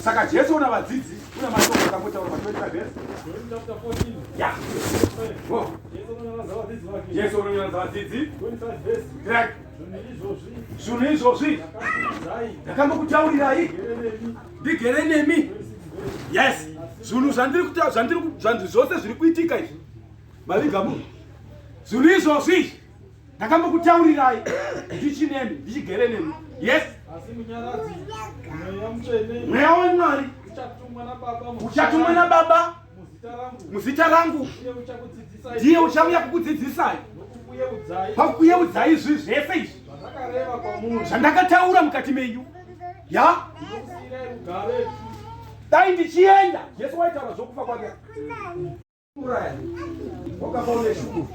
Saka Jesu una vadzidzi una mashoko akamutaura pa25 verse. Chapter 14. Yeah. Oh. Jesu unonyanza vadzidzi 25 verse. Right. Zvinhu izvozvi ndakambokutaurirai ndigere nemi. Yes. Zvinhu zvandiri zvose zviri kuitika izvi maviga munhu. Zvinhu izvozvi ndakambokutaurirai ndichinemi ndichigere nemi. Yes. Asi munyaradzi mweya mutsvene Mweya waMwari uchatumwa naBaba muzita rangu ndiye uchauya kukudzidzisai pakukuyeudzai izvi zvese izvi zvandakataura mukati menyu. Ya dai ndichienda Jesu waitaura zvokufa kwake wakapaune shuku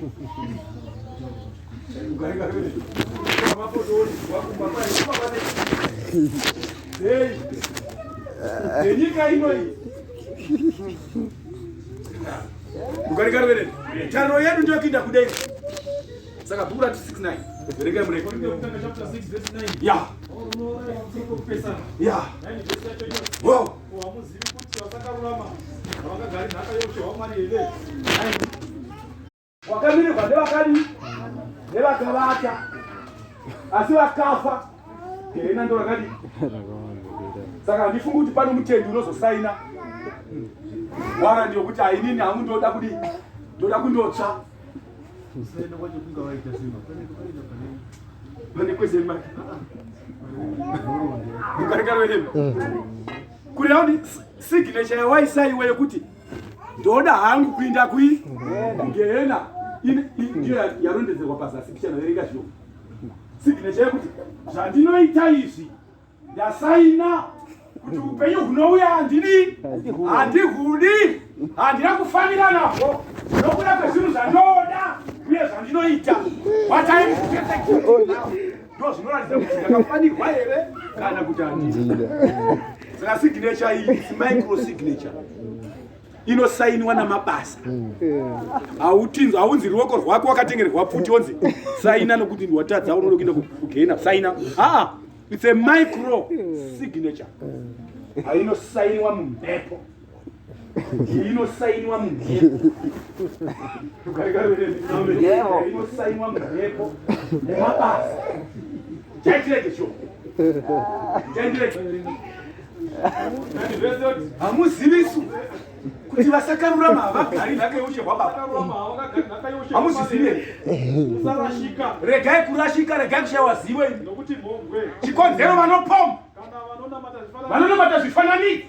nyika inoi ukarikarevereni tariro yedu ndiyo kuinda kudenga. Saka bhuku rati 69 verengai mureko. Ya ya wow wakamirirwa nevakadi nevakavata asi vakafa gerena ndo rakadi. Saka ndifunga kuti pano mutendi unozosaina wara ndiyo kuti hainini hamu ndoda kudi ndoda kundotsva pane kwese mari ukarekareveremi kureva kuti signature yawaisaiwe yekuti ndoda hangu kuinda kuGehena ndiyo yarondedzerwa pazasi kuchanaverenga zvino. Signature yekuti zvandinoita izvi ndasaina kuti upenyu hunouya handihudi handina kufanira nahwo nokuda kwezvinhu zvandoda uye zvandinoita ndo zvinoratidza kuti ndakafanirwa here kana kuti handina. Saka signature iyi micro signature inosainiwa namabasa. Haunzi ruoko rwako wakatengerwa pfuti onzi saina nokuti watadza unoda kuenda kuGehena saina. It's a micro signature. Hainosainiwa mumhepo. Inosainiwa mumhepo. Inosainiwa mumhepo nemabasa. Chaitireke sho. Chaitireke. Hamuzivisu kuti vasakarurama havagari nhaka yeushe hwababa. Hamuzvizivi here? Regai kurashika, regai kushayiwa zivo. Chikonzero vanopomba, vanonamata zvifananidzo,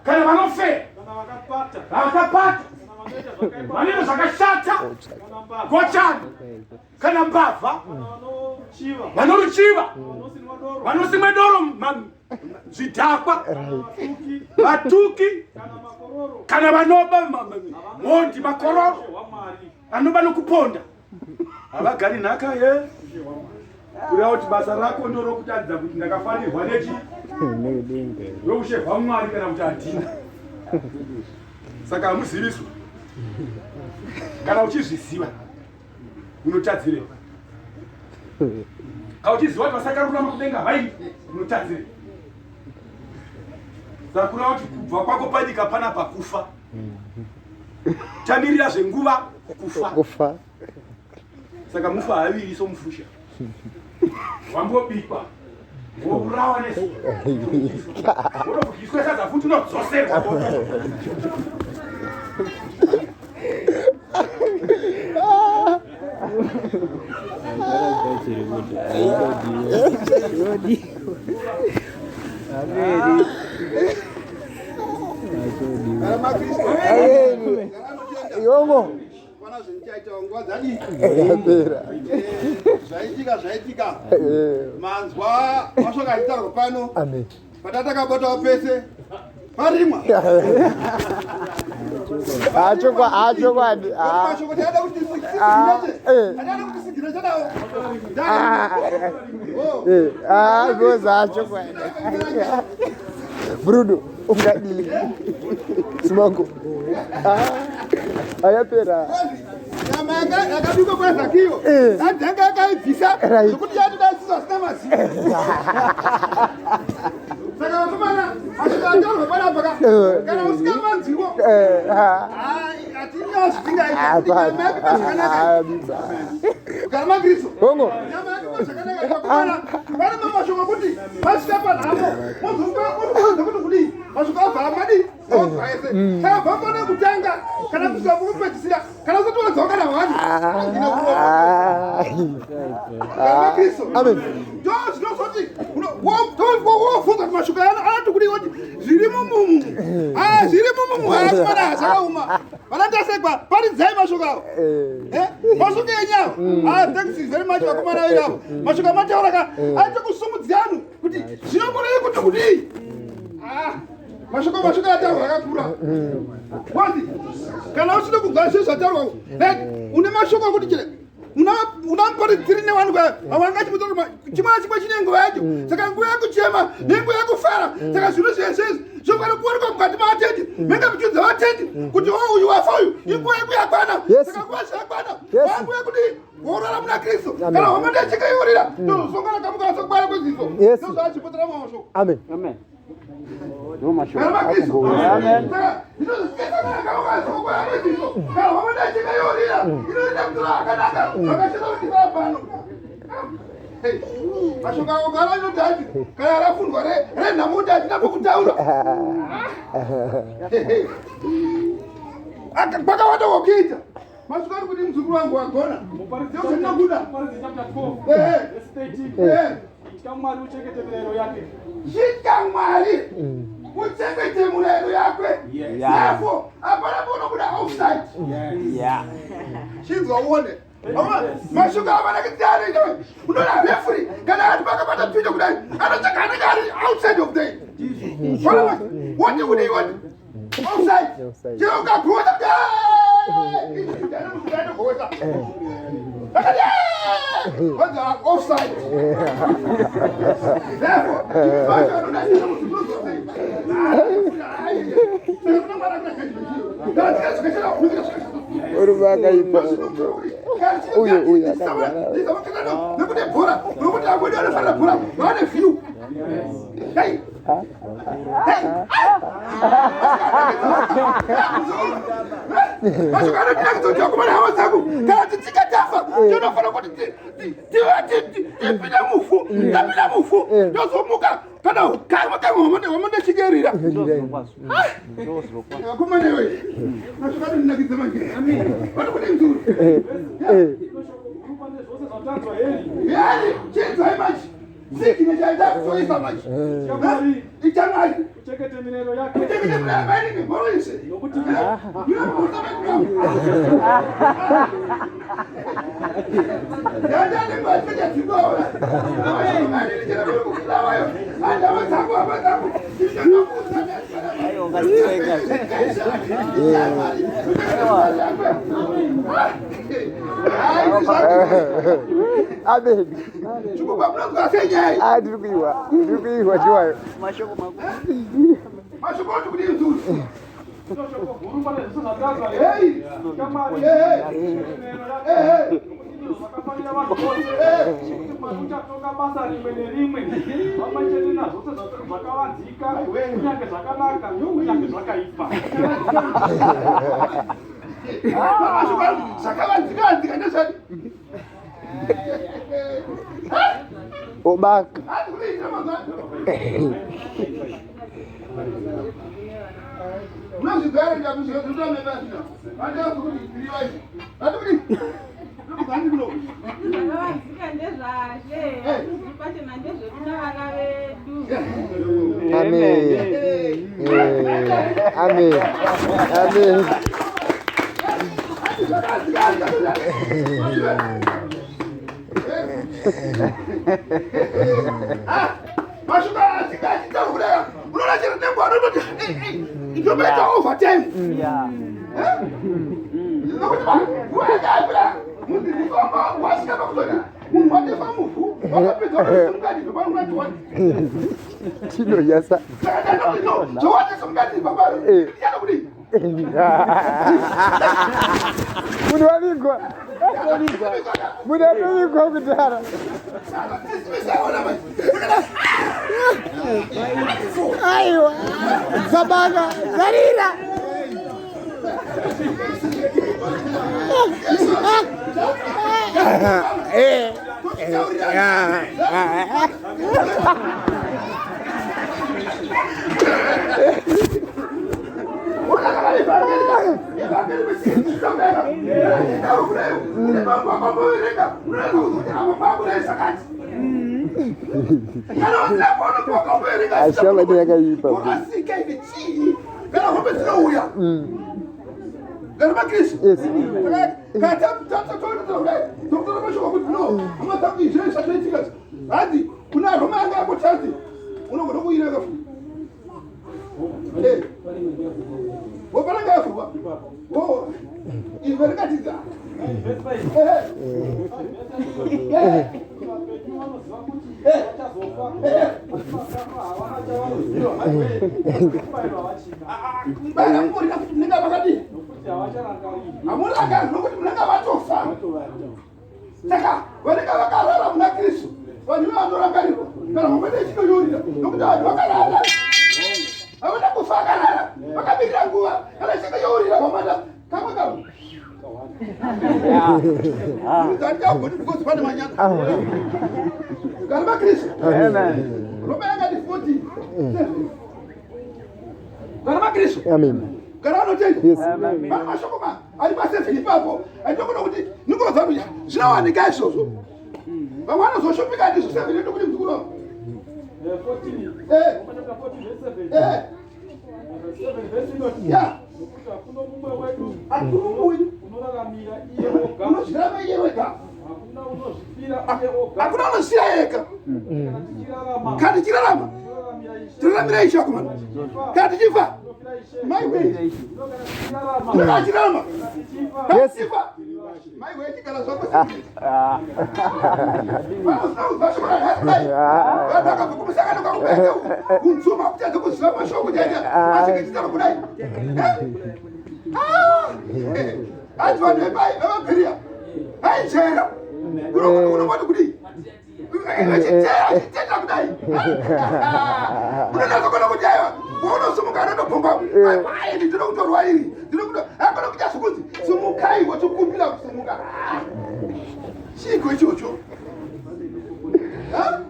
kana vanofeva, vakapata, vanoita zvakashata, gochana, kana mbavha, vanoruchiva, vanosimwa doro, zvidhakwa, vatuki, kana vanoba mondi makororo anoba nokuponda havagari nhaka ye kureva kuti basa rako ndorokutadza kuti ndakafanirwa nechi roushe hwaMwari kana kuti handina. Saka hamuziviswa kana uchizviziva unotadzire. Kana uchiziva kuti vasakarurama kudenga vai unotadzire. Saka kureva kuti kubva kwako panyika pana pakufa tamirira zvenguva kufa. Saka mufa haviri somufusha wambobikwa woburawa nezuva wodobukiswa sadza futi unodzoserwa. Yomo Wana zvinchaita nguva dzadi zvaitika manzwa mashoka achitarwa pano patatakabotawo pese parimwa achokwadi mashoko taida kuti sigina chadawo goza achokwadi Bruno ungadili simango ayapera nyama yakabikwa kwa Zakio adhenga akaibvisa zvokuti yatida isiso asina maziva saka vakomana mashuka ataro bana baka. Kana usika manziwo. Atinya sitinga iti. Kama Kristo. Bongo. Nyama yako sakana kwa bana mama shoma kuti. Mashuka pana hapo. Mtu kuti. Mashuka fa madi. Kana baba na kutanga. Kana kusabu kupetisia. Kana sotu wazoka na wani. Kama Kristo. Amen. Just no soti. Wo futa mashuka ana tukuri wati. Zirimo mumu. Zirimo mumu. Para sakauma. Para tasekwa. Pari zai mashuka. Mashuka yenyewe. Thanks very much for coming out. Mashuka mate oraka. Acha kusumudzianu kuti zvinokone kuti kudi. Mashuka atawa akakura. Wati. Kana usina kugashisa atawa. Une mashuka kuti chile. Unampari tirine wanu kwa awangati mutoro chimazi kwa chinengo yacho saka nguya kuchema nengo yakufara saka zvino zvese zvokwana kuwanikwa mukati maatendi menga kuchudza vatendi kuti uyu wafa uyu inguva yeku yakwana saka nguva zvakwana wangu yekuti worara muna Kristu kana hwamande chikaiurira ndozosongana kamukana sokubaya kweziso ndozvachipotera maosho Amen. Amen. Karama Kristu amen mashuka ogara inodhati kana rafundwa renhamuti hatina pokutaura kwakawanda wokuita mashuka ari kuti muzukuru wangu wagona ndinokuda Chika Mwari uchengete mirayiro yake. Chika Mwari uchengete mirayiro yake. Therefore, hapana unokuda offside. Chinzwa uone. Mashuka hapana kitiana ino. Unoona referee kana ati pakapata twito kudai. Anotaka anenge ari outside of the. What do you want? Offside. Chiro kakuota kudai. Ndana musikaenda kuota. What's our offside? Therefore, Uchengete mirayiro yake. Amen. Ndikuiwa chiwayo. Mashuka kuti mzuri. Obaka. Unazigara ndio kuzungumza na basi. Hata kurudi kiliwaje. Hata kurudi. Ndio gani kulo. Amen. Amen. Amen. Mashuka atikachita kulea. Unaona chini tembo anototi. Ndio beta overtime. Chino yasa. Munawalingwa. Munawalingwa kutara. Aiwa. Sabaga. Zarira. Ashala dia kaipa. Urasika hivi chini. Kana hope tunauya. Garba Chris. Yes. Kata tata tata. Doktor masho kwa no. Ama tabi je satellite. Hadi kuna Roma anga hapo chati. Unaona kuile gafu. Eh. Wapana gafu ba. Oh. Iverikatiza. Mbaya mbona ninga bakati. Amuna ga nokuti munanga vatofa. Saka vanenge vakarara muna Kristu. Vanhu vanorangarirwa. Kana mumene chinoyorira. Nokuti vanhu vakarara. Havana kufa vakarara. Vakamirira nguva. Kana chinoyorira kwamanda. Kamwe kamwe. Nzanja kuti because pane manyana. Garba Kristu. Amen. Roma yanga ndi 40. Garba Kristu. Amen. Garano tena. Yes. Bana mashokoma. Ali base ipapo. Ayitokona kuti niko zaruya. Zinawanika isozo. Bamwana zoshopika ndizo 7 ndo kuti mzukulu. 14. Yeah. Hakuna mumwe wetu unoraramira iye oga. Unozvirama iye wega. Hakuna unozvipira iye oga. Hakuna unozvira yega. Kandi chirarama. Tiraramira ishe kumana. Kandi chifa. My way. Kana chirarama. Yes. Chifa. My way chikala zoko. Basi bwana hata. Nataka kukusaka ndo kwa kumsoma kutaza kusoma shoko jaja. Acha kitaka kudai. Ati watu bai baba peria. Hai chera. Kuna watu kudi. Chera kudai. Kuna zoko na kujayo. Bona sumukana ndo pomba. Ai ni ndo kutorwa hili. Ndo kuto. Hapa ndo kuja sukuzi. Sumukai watu kumpila kusumuka. Shiko chocho. Ha?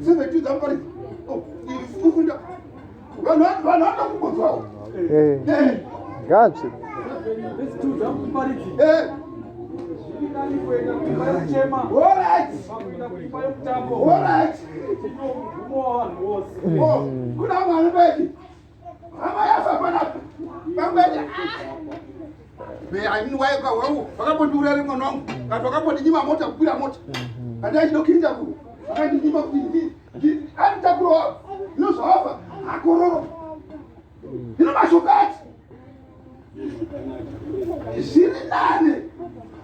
Sema tu zampari. Oh, ifukunda. Wana kukozwa. Gachi. Alright. Oh, kuna mwana beki. Ama yafa pana. Bambeja. Be ainu wae kwa wao. Wakapondurere mwanangu. Katoka hapo ninyima mota kupira mota. Hata ndio kinja ku. Akaninyima kupindi. Anta bro. No sofa. Akororo. Ino mashokati. Isiri nane.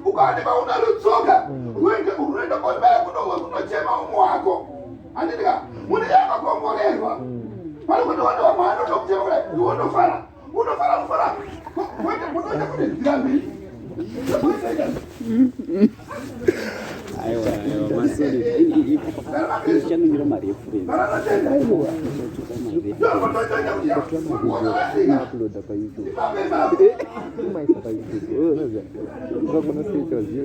Ukani ba unalutsoka. Unaenda kwa mbele kunochema umu wako. Andika. Muni yako kwa morerwa. Pale kuna watu wa maana ndio kuchema kule. Uondo fara. Unofara. Wewe mbona kule ndambi? Aiwa, masuri. Cristiano mira Maria frente. Aiwa. Upload para YouTube. Mas para YouTube. Vamos na site vazio.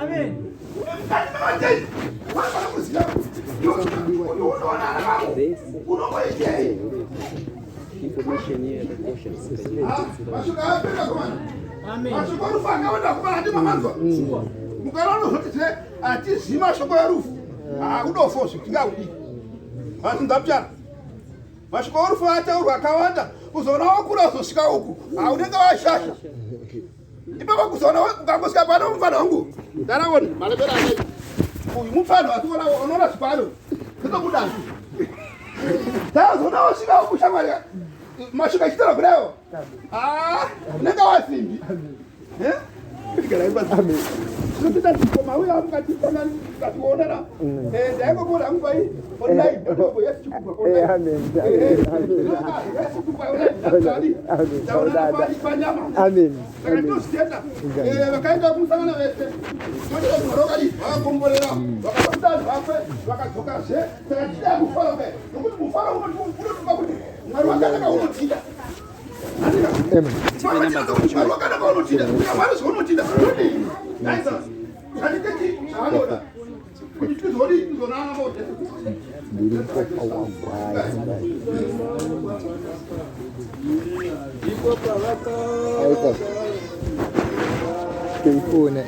Amém. Information here, the questions. Amen. Mashoko rufu akaenda kubana hadi mamanzwa. Mukarano zote ati zima shoko ya rufu. Udofosi kingaudi. Basi ndapyana. Mashoko rufu ata uru akawanda. Uzona wakura uzosika huku. Unenga washasha. Ibaba kuzona ukangosika bado mfano wangu. Ndarawoni malebera ane. Uyu mfano atuona onora sipalo. Kuto kudansi. Tazo na washika huku shamaria. Mashuka kitara kuleo. Nenga wasimbi. Eh? Fikira iba. Amen. notida tikoma uya mukati kona kationa ndako bora ngwai online ndako yesu chikupa online Amen. yesu chikupa online Amen. vakaenda kumusangana vese rokali vakomborera vakatandazve vakadzokazve saka tida kufara kai nokuti mufaro unotuka kuti mwari wakanaka unotida mwari wakanaka unotida mwari zvaunotida anditeti zvaanoda kuti tizodi tizonana mote Telefone,